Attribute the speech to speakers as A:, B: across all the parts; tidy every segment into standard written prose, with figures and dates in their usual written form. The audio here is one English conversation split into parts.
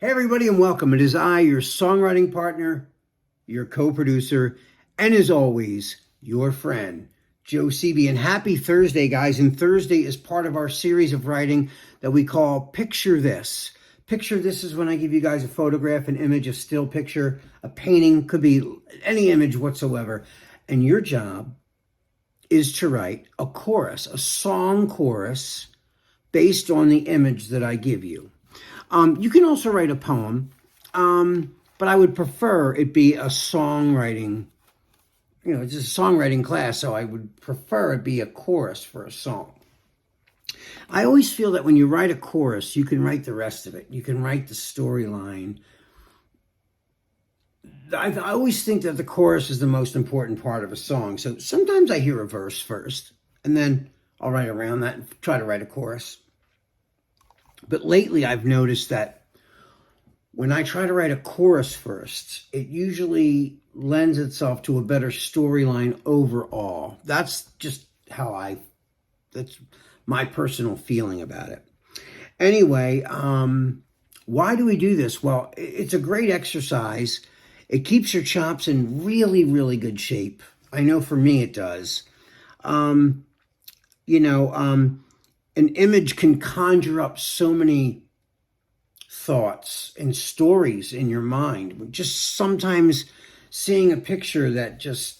A: Hey, everybody, and welcome. It is I, your songwriting partner, your co-producer, and as always, your friend, Joe Seavey. And happy Thursday, guys. And Thursday is part of our series of writing that we call Picture This. Picture This is when I give you guys a photograph, an image, a still picture, a painting, could be any image whatsoever. And your job is to write a chorus, a song chorus, based on the image that I give you. You can also write a poem, but I would prefer it be a songwriting, it's a songwriting class, so I would prefer it be a chorus for a song. I always feel that when you write a chorus, you can write the rest of it. You can write the storyline. I always think that the chorus is the most important part of a song. So sometimes I hear a verse first, and then I'll write around that and try to write a chorus. But lately, I've noticed that when I try to write a chorus first, it usually lends itself to a better storyline overall. That's my personal feeling about it. Anyway, why do we do this? Well, it's a great exercise. It keeps your chops in really, really good shape. I know for me it does. An image can conjure up so many thoughts and stories in your mind. Just sometimes seeing a picture that just,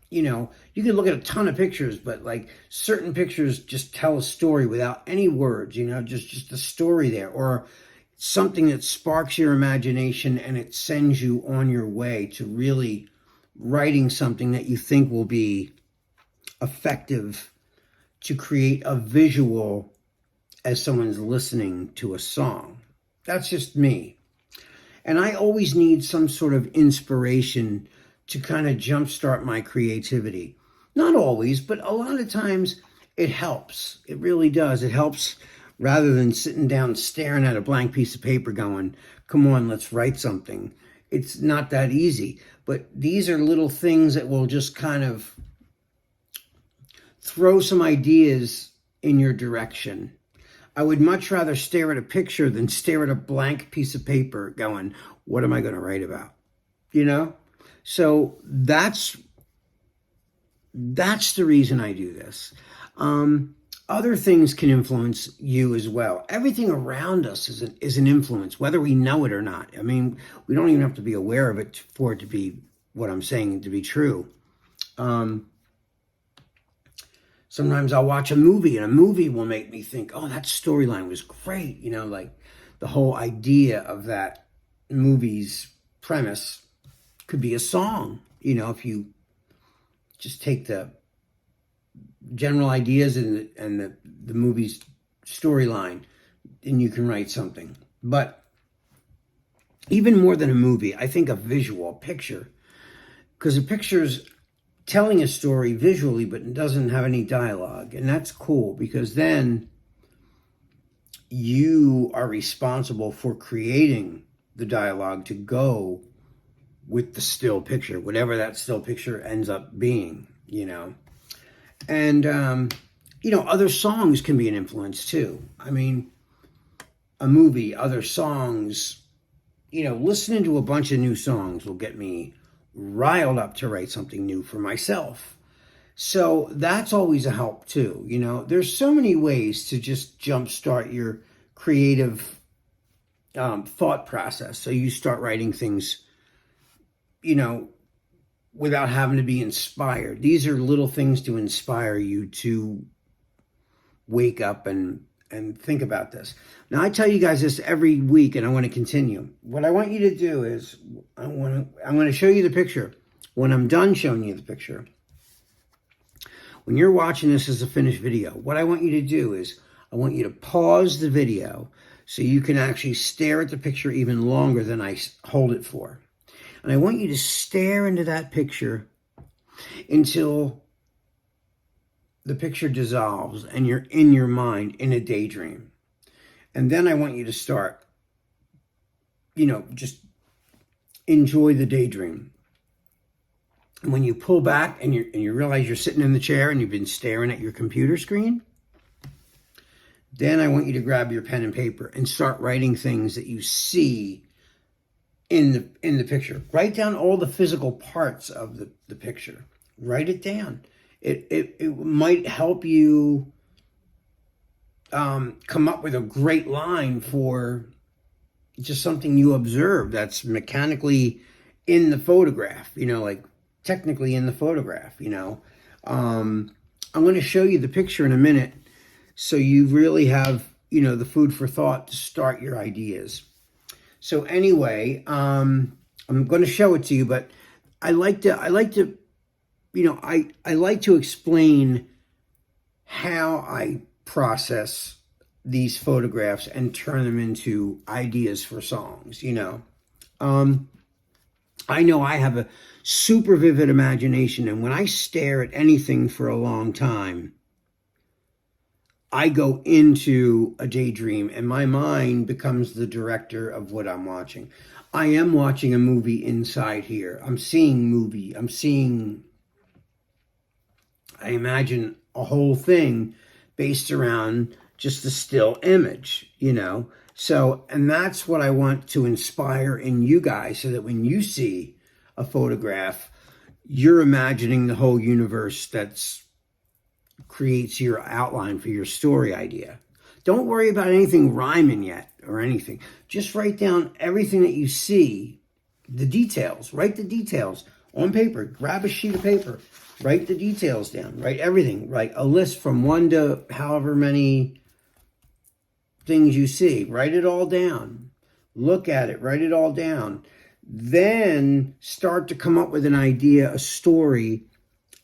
A: you can look at a ton of pictures, but like certain pictures just tell a story without any words, just a story there, or something that sparks your imagination and it sends you on your way to really writing something that you think will be effective to create a visual as someone's listening to a song. That's just me. And I always need some sort of inspiration to kind of jumpstart my creativity. Not always, but a lot of times it helps. It really does. It helps rather than sitting down staring at a blank piece of paper going, come on, let's write something. It's not that easy. But these are little things that will just kind of throw some ideas in your direction. I would much rather stare at a picture than stare at a blank piece of paper going, what am I going to write about? So that's the reason I do this. Other things can influence you as well. Everything around us is an influence, whether we know it or not. I mean, we don't even have to be aware of it for it to be what I'm saying to be true. Sometimes I'll watch a movie and a movie will make me think, oh, that storyline was great. Like the whole idea of that movie's premise could be a song. If you just take the general ideas and the movie's storyline, and you can write something. But even more than a movie, I think a visual picture, because a picture's telling a story visually, but it doesn't have any dialogue. And that's cool because then you are responsible for creating the dialogue to go with the still picture, whatever that still picture ends up being, And, other songs can be an influence too. I mean, a movie, other songs, listening to a bunch of new songs will get me riled up to write something new for myself. So that's always a help too. There's so many ways to just jumpstart your creative thought process. So you start writing things, without having to be inspired. These are little things to inspire you to wake up and think about this. Now, I tell you guys this every week, and I want to continue. What I want you to do is I'm going to show you the picture. When I'm done showing you the picture, when you're watching this as a finished video, what I want you to do is I want you to pause the video so you can actually stare at the picture even longer than I hold it for. And I want you to stare into that picture until the picture dissolves and you're in your mind in a daydream. And then I want you to start, just enjoy the daydream. And when you pull back and you realize you're sitting in the chair and you've been staring at your computer screen, Then I want you to grab your pen and paper and start writing things that you see in the picture. Write down all the physical parts of the picture. Write it down. It might help you come up with a great line for just something you observe that's mechanically in the photograph, like technically in the photograph, I'm going to show you the picture in a minute, so you really have, the food for thought to start your ideas. So anyway, I'm going to show it to you, but I like to, I like to explain how I process these photographs and turn them into ideas for songs, I know I have a super vivid imagination, and when I stare at anything for a long time, I go into a daydream and my mind becomes the director of what I'm watching. I am watching a movie inside here. I imagine a whole thing based around just a still image, So, and that's what I want to inspire in you guys, so that when you see a photograph, you're imagining the whole universe that's creates your outline for your story idea. Don't worry about anything rhyming yet or anything. Just write down everything that you see, the details. Write the details on paper. Grab a sheet of paper. Write the details down. Write everything. Write a list from 1 to however many things you see. Write it all down. Look at it. Write it all down. Then start to come up with an idea, a story,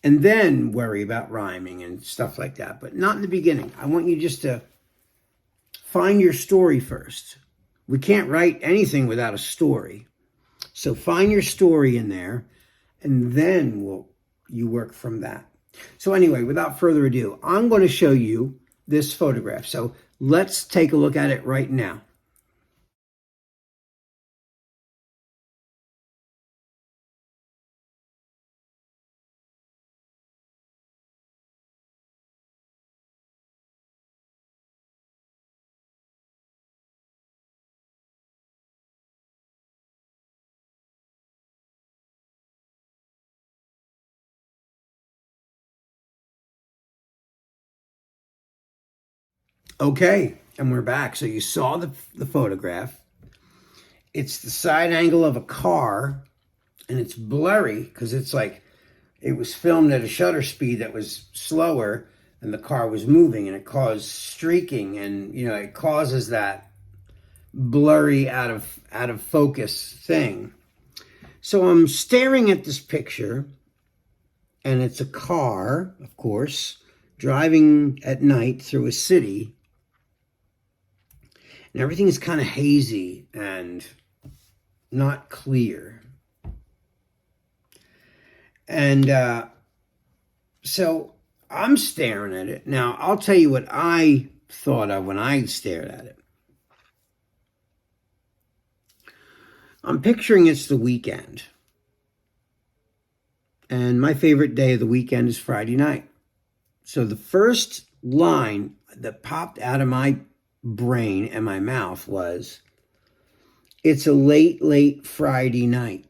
A: and then worry about rhyming and stuff like that. But not in the beginning. I want you just to find your story first. We can't write anything without a story. So find your story in there, and then you work from that. So anyway, without further ado, I'm going to show you this photograph. So let's take a look at it right now. Okay, and we're back. So you saw the photograph. It's the side angle of a car, and it's blurry because it's like it was filmed at a shutter speed that was slower, and the car was moving, and it caused streaking, and it causes that blurry out of focus thing. So I'm staring at this picture, and it's a car, of course, driving at night through a city. And everything is kind of hazy and not clear. And so I'm staring at it. Now, I'll tell you what I thought of when I stared at it. I'm picturing it's the weekend. And my favorite day of the weekend is Friday night. So the first line that popped out of my brain and my mouth was, "It's a late, late Friday night."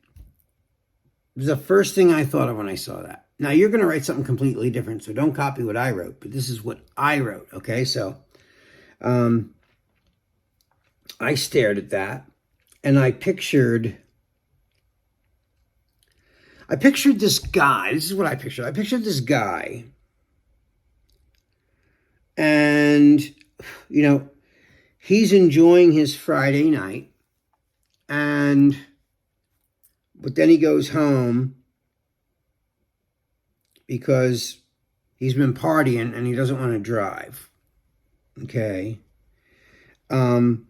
A: It was the first thing I thought of when I saw that. Now, you're going to write something completely different, so don't copy what I wrote, but this is what I wrote, okay? So I stared at that, and I pictured this guy. This is what I pictured. I pictured this guy, and, he's enjoying his Friday night, but then he goes home because he's been partying and he doesn't want to drive. Okay. And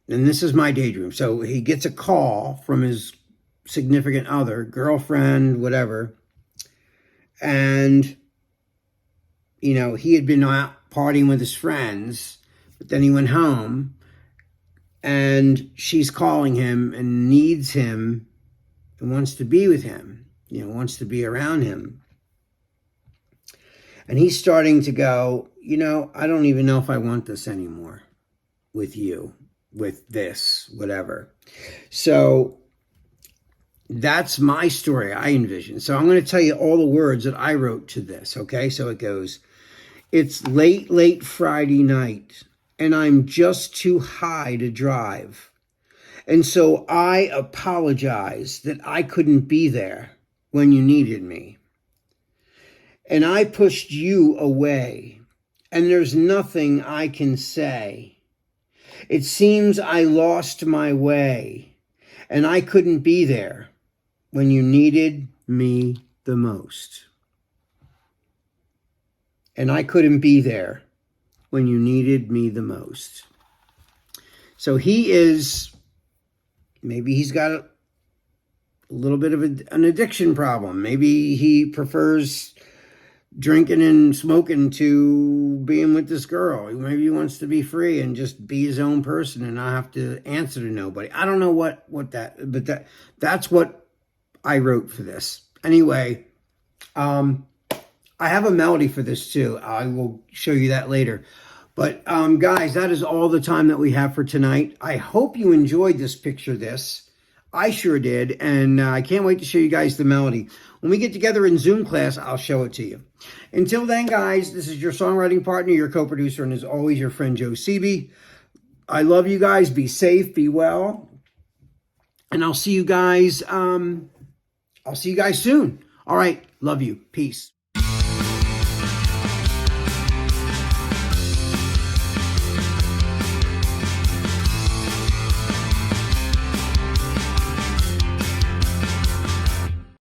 A: this is my daydream. So he gets a call from his significant other, girlfriend, whatever. And, he had been out partying with his friends, but then he went home, and she's calling him and needs him and wants to be with him, wants to be around him. And he's starting to go, you know, I don't even know if I want this anymore with you, with this, whatever. So that's my story I envision. So I'm going to tell you all the words that I wrote to this, okay? So it goes, it's late, late Friday night, and I'm just too high to drive. And so I apologize that I couldn't be there when you needed me. And I pushed you away, and there's nothing I can say. It seems I lost my way, and I couldn't be there when you needed me the most. And I couldn't be there when you needed me the most. So he is, maybe he's got a little bit of an addiction problem. Maybe he prefers drinking and smoking to being with this girl. Maybe he wants to be free and just be his own person and not have to answer to nobody. I don't know what but that's what I wrote for this. Anyway, I have a melody for this too. I will show you that later. But guys, that is all the time that we have for tonight. I hope you enjoyed this picture this. I sure did, and I can't wait to show you guys the melody. When we get together in Zoom class, I'll show it to you. Until then, guys, this is your songwriting partner, your co-producer, and as always, your friend Joe Seeby. I love you guys. Be safe, be well, and I'll see you guys. I'll see you guys soon. All right, love you. Peace.